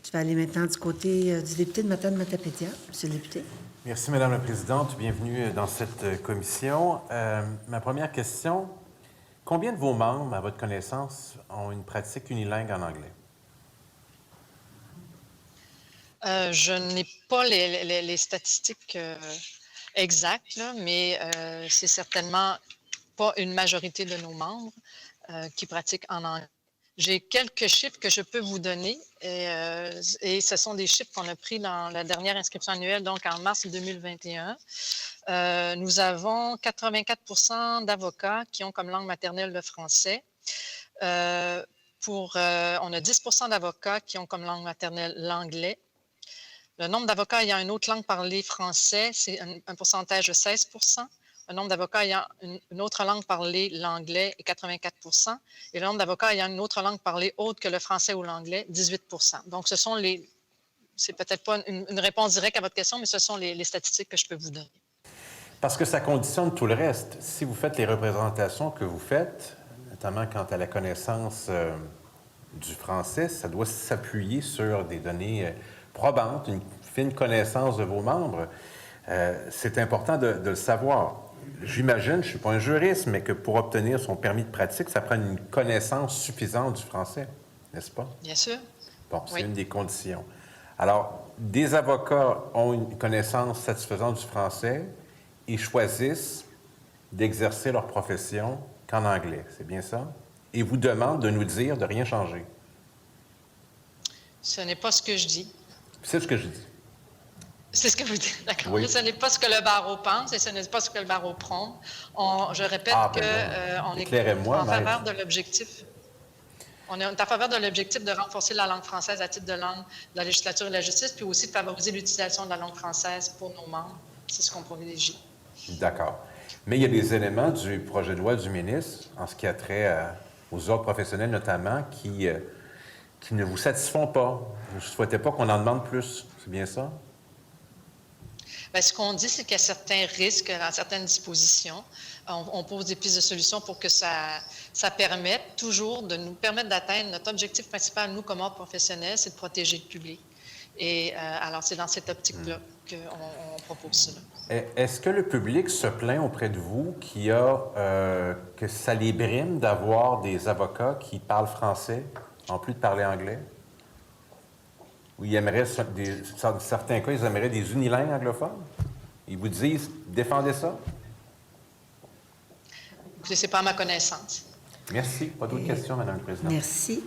Je vais aller maintenant du côté du député de Matane-Matapédia. Monsieur le député. Merci, Madame la Présidente. Bienvenue dans cette commission. Ma première question, combien de vos membres, à votre connaissance, ont une pratique unilingue en anglais? Je n'ai pas les statistiques exactes, là, mais c'est certainement pas une majorité de nos membres qui pratiquent en anglais. J'ai quelques chiffres que je peux vous donner et ce sont des chiffres qu'on a pris dans la dernière inscription annuelle, donc en mars 2021. Nous avons 84 d'avocats qui ont comme langue maternelle le français. On a 10 d'avocats qui ont comme langue maternelle l'anglais. Le nombre d'avocats ayant une autre langue parlée français, c'est un pourcentage de 16 Le nombre d'avocats ayant une autre langue parlée, l'anglais, est 84 et le nombre d'avocats ayant une autre langue parlée autre que le français ou l'anglais, 18 Donc, ce sont c'est peut-être pas une réponse directe à votre question, mais ce sont les statistiques que je peux vous donner. Parce que ça conditionne tout le reste. Si vous faites les représentations que vous faites, notamment quant à la connaissance du français, ça doit s'appuyer sur des données probantes, une fine connaissance de vos membres. C'est important de le savoir. J'imagine, je ne suis pas un juriste, mais que pour obtenir son permis de pratique, ça prend une connaissance suffisante du français, n'est-ce pas? Bien sûr. Bon, c'est oui. une des conditions. Alors, des avocats ont une connaissance satisfaisante du français et choisissent d'exercer leur profession qu'en anglais, c'est bien ça? Et vous demandent de nous dire de rien changer. Ce n'est pas ce que je dis. C'est ce que je dis. C'est ce que vous dites, d'accord. Oui. Ce n'est pas ce que le barreau pense et ce n'est pas ce que le barreau prône. Je répète qu'on est en faveur de l'objectif. On est en faveur de l'objectif de renforcer la langue française à titre de langue de la législature et de la justice, puis aussi de favoriser l'utilisation de la langue française pour nos membres. C'est ce qu'on privilégie. D'accord. Mais il y a des éléments du projet de loi du ministre, en ce qui a trait aux ordres professionnels notamment, qui ne vous satisfont pas. Vous ne souhaitez pas qu'on en demande plus. C'est bien ça? Bien, ce qu'on dit, c'est qu'il y a certains risques dans certaines dispositions. On pose des pistes de solutions pour que ça permette toujours de nous permettre d'atteindre notre objectif principal, nous, comme ordre professionnel, c'est de protéger le public. Et alors, c'est dans cette optique-là qu'on propose cela. Est-ce que le public se plaint auprès de vous que ça les brime d'avoir des avocats qui parlent français en plus de parler anglais? Ou ils aimeraient, dans certains cas, ils aimeraient des unilingues anglophones? Ils vous disent, défendez ça? Écoutez, ce n'est pas à ma connaissance. Merci. Pas d'autres questions, Mme la Présidente. Merci.